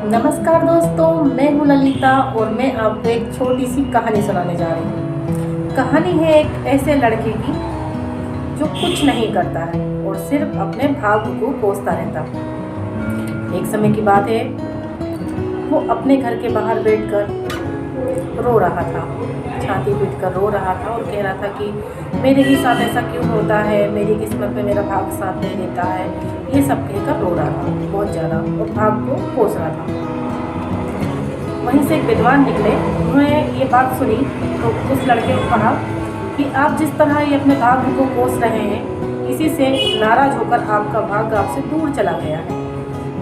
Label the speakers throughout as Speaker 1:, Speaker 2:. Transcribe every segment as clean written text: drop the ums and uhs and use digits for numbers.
Speaker 1: नमस्कार दोस्तों, मैं हूँ ललिता और मैं आपको एक छोटी सी कहानी सुनाने जा रही हूँ। कहानी है एक ऐसे लड़के की जो कुछ नहीं करता है और सिर्फ अपने भाग्य को कोसता रहता। एक समय की बात है, वो अपने घर के बाहर बैठकर रो रहा था, छाती पीट कर रो रहा था और कह रहा था कि मेरे ही साथ ऐसा क्यों होता है, मेरी किस्मत में मेरा भाग्य साथ नहीं देता है। ये सब कहकर रो रहा था बहुत ज़्यादा और भाग्य को कोस रहा था। वहीं से एक विद्वान निकले, उन्होंने ये बात सुनी तो उस लड़के को कहा कि आप जिस तरह ये अपने भाग्य को कोस रहे हैं, इसी से नाराज़ होकर आपका भाग्य आपसे दूर चला गया है।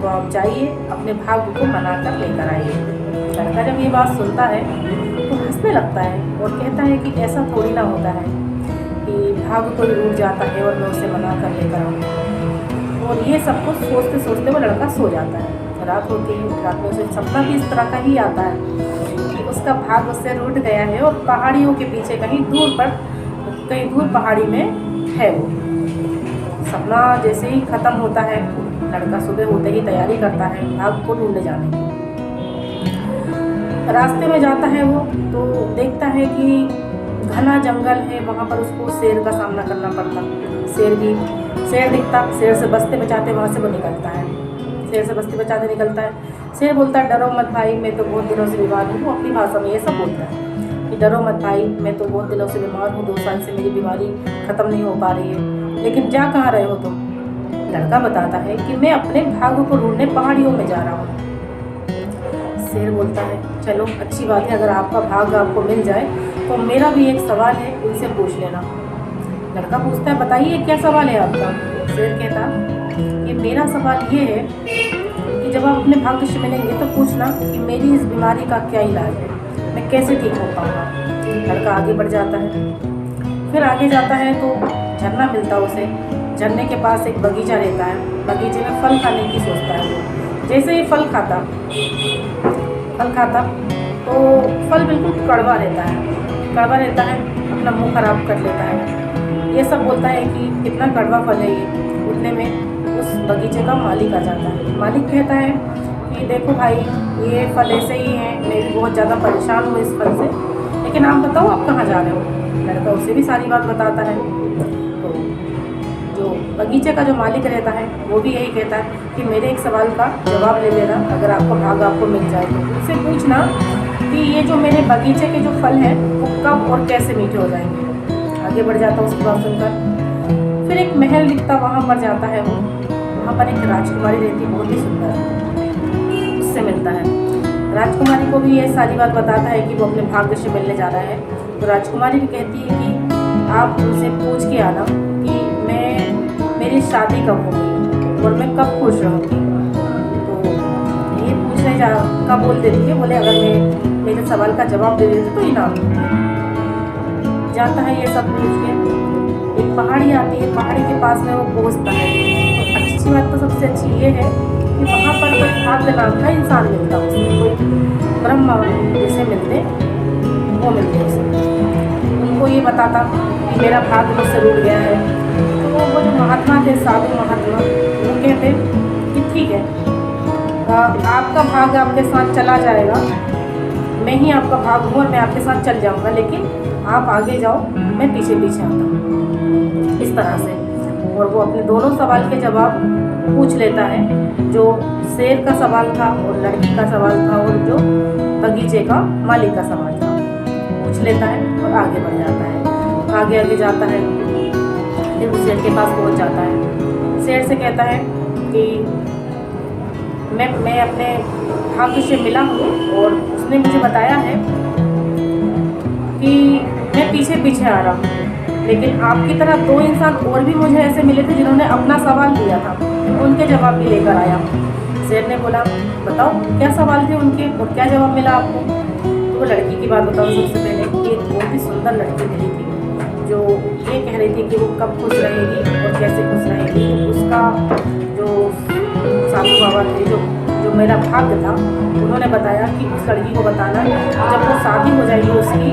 Speaker 1: तो आप जाइए, अपने भाग्य को मनाकर लेकर आइए। लड़का जब ये बात सुनता है तो हंसने लगता है और कहता है कि ऐसा थोड़ी ना होता है कि भाग्य कोई रूठ जाता है और मैं उसे मना कर लेकर आऊँ। और ये सब कुछ सोचते सोचते वो लड़का सो जाता है। रात होती है, रात में उसे सपना भी इस तरह का ही आता है कि उसका भाग्य उससे रूठ गया है और पहाड़ियों के पीछे कहीं दूर पहाड़ी में है वो। सपना जैसे ही ख़त्म होता है, लड़का सुबह होते ही तैयारी करता है भाग्य को ढूंढने जाने की। रास्ते में जाता है वो तो देखता है कि घना जंगल है, वहाँ पर उसको शेर का सामना करना पड़ता। शेर दिखता, शेर से बचते बचाते वहाँ से वो निकलता है। शेर से बचते बचाते निकलता है। शेर बोलता है, डरो मत भाई, मैं तो बहुत दिनों से बीमार हूँ। वो अपनी भाषा में ये सब बोलता है कि डरो मत भाई, मैं तो बहुत दिनों से बीमार हूँ, 2 साल से मेरी बीमारी ख़त्म नहीं हो पा रही है। लेकिन जा कहाँ रहे हो तुम? लड़का बताता है कि मैं अपने भाग्य को ढूंढने पहाड़ियों में जा रहा हूँ। शेर बोलता है, चलो अच्छी बात है, अगर आपका भाग्य आपको मिल जाए तो मेरा भी एक सवाल है, उनसे पूछ लेना। लड़का पूछता है, बताइए क्या सवाल है आपका? शेर कहता कि मेरा सवाल ये है कि जब आप अपने भाग्य से मिलेंगे तो पूछना कि मेरी इस बीमारी का क्या इलाज है, मैं कैसे ठीक हो पाऊँगा। लड़का आगे बढ़ जाता है। फिर आगे जाता है तो झरना मिलता उसे। झरने के पास एक बगीचा रहता है। बगीचे में फल खाने की सोचता है वो। जैसे ही फल खाता तो फल बिल्कुल कड़वा रहता है। अपना मुंह खराब कर लेता है। ये सब बोलता है कि कितना कड़वा फल है ये। उतने में उस बगीचे का मालिक आ जाता है। मालिक कहता है कि देखो भाई, ये फल ऐसे ही हैं, मैं भी बहुत ज़्यादा परेशान हूँ इस फल से, लेकिन आप बताओ आप कहाँ जा रहे हो। लड़का उसे भी सारी बात बताता है। तो जो बगीचे का जो मालिक रहता है वो भी यही कहता है कि मेरे एक सवाल का जवाब ले लेना, अगर आपका भाग्य आपको मिल जाए तो उससे पूछना कि ये जो मेरे बगीचे के जो फल हैं वो कब और कैसे मीठे हो जाएंगे। आगे बढ़ जाता उसकी बात सुनकर। फिर एक महल दिखता, वहाँ पर जाता है वो। वहाँ पर एक राजकुमारी रहती, बहुत ही सुंदर, उससे मिलता है। राजकुमारी को भी ये सारी बात बताता है कि वो अपने भाग्य से मिलने जा रहा है। तो राजकुमारी भी कहती है कि आप उनसे पूछ के आना कि मेरी शादी कब होगी और मैं कब खुश रहूँगी। तो ये पूछने का बोल देती है, बोले अगर मैं मेरे सवाल का जवाब दे देते तो इनाम जाता है। ये सब पूछ के एक पहाड़ी आती है, पहाड़ी के पास में वो पहुँचता है। तो अच्छी बात तो सबसे अच्छी ये है कि वहाँ पर कोई भाग्य नाम का इंसान मिलता है, उसमें कोई ब्रह्मा जैसे मिलते, वो मिलते उसे। उनको ये बताता कि मेरा भाग्य मुझसे रूठ गया है। तो वो जो महात्मा थे, साधु महात्मा, वो कहते कि ठीक है, आपका भाग्य आपके साथ चला जाएगा, मैं ही आपका भाग्य हूँ और मैं आपके साथ चल जाऊँगा, लेकिन आप आगे जाओ, मैं पीछे पीछे आता हूँ। इस तरह से। और वो अपने दोनों सवाल के जवाब पूछ लेता है, जो शेर का सवाल था और लड़की का सवाल था और जो बगीचे का मालिक का सवाल था, पूछ लेता है और आगे बढ़ जाता है। आगे जाता है, फिर उस शेर के पास पहुंच जाता है। शेर से कहता है कि मैं अपने भाग्य से मिला हूँ और उसने मुझे बताया है कि मैं पीछे पीछे आ रहा हूँ, लेकिन आपकी तरह 2 इंसान और भी मुझे ऐसे मिले थे जिन्होंने अपना सवाल दिया था, उनके जवाब भी लेकर आया। शेर ने बोला, बताओ क्या सवाल थे उनके और क्या जवाब मिला आपको? तो वो लड़की की बात बताओ। सबसे पहले एक बहुत ही सुंदर लड़की मिली थी जो ये कह रही थी कि वो कब खुश रहेगी और कैसे खुश रहेगी। उसका जो साधु बाबा थे, जो मेरा भाग्य था, उन्होंने बताया कि उस लड़की को बताना जब वो शादी हो जाएगी उसकी,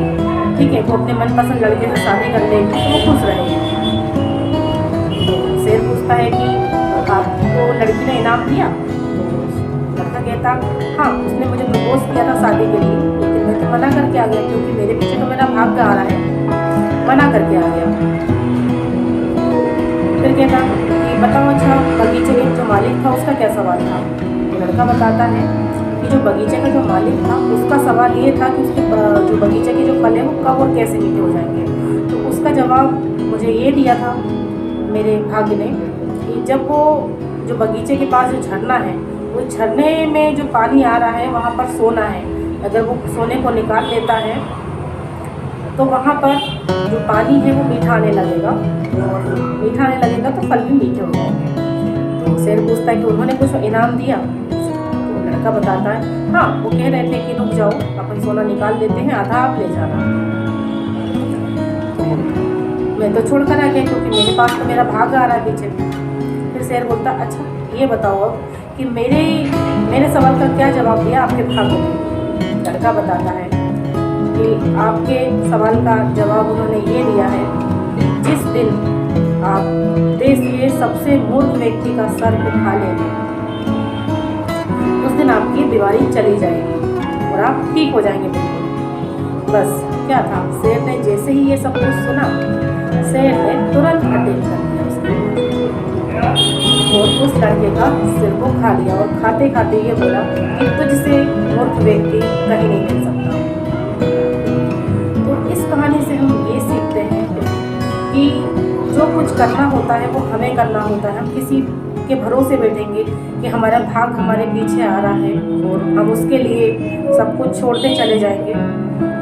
Speaker 1: ठीक है, वो अपने मनपसंद लड़के से शादी कर लेगी तो वो खुश रहेगी। तो शेर पूछता है कि आपको लड़की ने इनाम दिया? तो लड़का कहता कहता हाँ उसने मुझे प्रपोज किया था शादी के लिए, लेकिन मैं तो मना करके आ गया क्योंकि मेरे पीछे तो मेरा भाग्य आ रहा है, मना करके आ गया। फिर कहता कि बताओ अच्छा बगीचे के जो मालिक था उसका क्या सवाल था। तो लड़का बताता है कि जो बगीचे का जो मालिक था उसका सवाल ये था कि उसके जो बगीचे के जो फल है वो कब और कैसे मीठे हो जाएंगे। तो उसका जवाब मुझे ये दिया था मेरे भाग्य ने कि जब वो जो बगीचे के पास जो झरना है, वो झरने में जो पानी आ रहा है वहाँ पर सोना है, अगर वो सोने को निकाल लेता है तो वहाँ पर जो पानी है वो मीठा आने लगेगा, और मीठा आने लगेगा तो फल भी मीठे हो जाएंगे। तो शेर पूछता है कि उन्होंने कुछ इनाम दिया। तो लड़का बताता है हाँ वो कह रहे थे कि रुक जाओ अपन सोना निकाल लेते हैं, आधा आप ले जाना। मैं तो छोड़ कर आ गया क्योंकि मेरे पास तो मेरा भाग आ रहा है पीछे। फिर शेर बोलता अच्छा ये बताओ अब कि मेरे सवाल का क्या जवाब दिया आपके भाग्य ने। लड़का बताता है कि आपके सवाल का जवाब उन्होंने ये दिया है कि जिस दिन आप देश के सबसे मूर्ख व्यक्ति का सर उठा लेंगे उस दिन आपकी बीमारी चली जाएगी और आप ठीक हो जाएंगे बिल्कुल। बस क्या था, शेर ने जैसे ही ये सब कुछ सुना, शेर ने तुरंत अटैक कर दिया उसके और उस लड़के का सिर को खा लिया, और खाते खाते ये बोला कि तुझसे मूर्ख व्यक्ति कहीं नहीं मिल सकता। तो इस कहानी से हम ये सीखते हैं कि जो कुछ करना होता है वो हमें करना होता है। हम किसी के भरोसे बैठेंगे कि हमारा भाग हमारे पीछे आ रहा है और हम उसके लिए सब कुछ छोड़ते चले जाएंगे,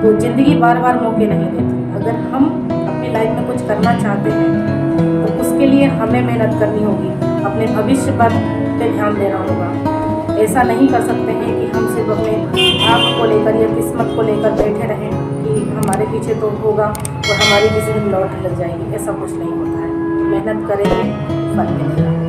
Speaker 1: तो ज़िंदगी बार बार मौके नहीं देती। अगर हम अपनी लाइफ में कुछ करना चाहते हैं तो उसके लिए हमें मेहनत करनी होगी, अपने भविष्य पर ध्यान देना होगा। ऐसा नहीं कर सकते हैं कि हम सिर्फ अपने भाग को लेकर या किस्मत को लेकर बैठे रहें कि हमारे पीछे तो होगा और हमारी किसी दिन लौट लग जाएगी। ऐसा कुछ नहीं होता है। मेहनत करेंगे फल मिलेगा।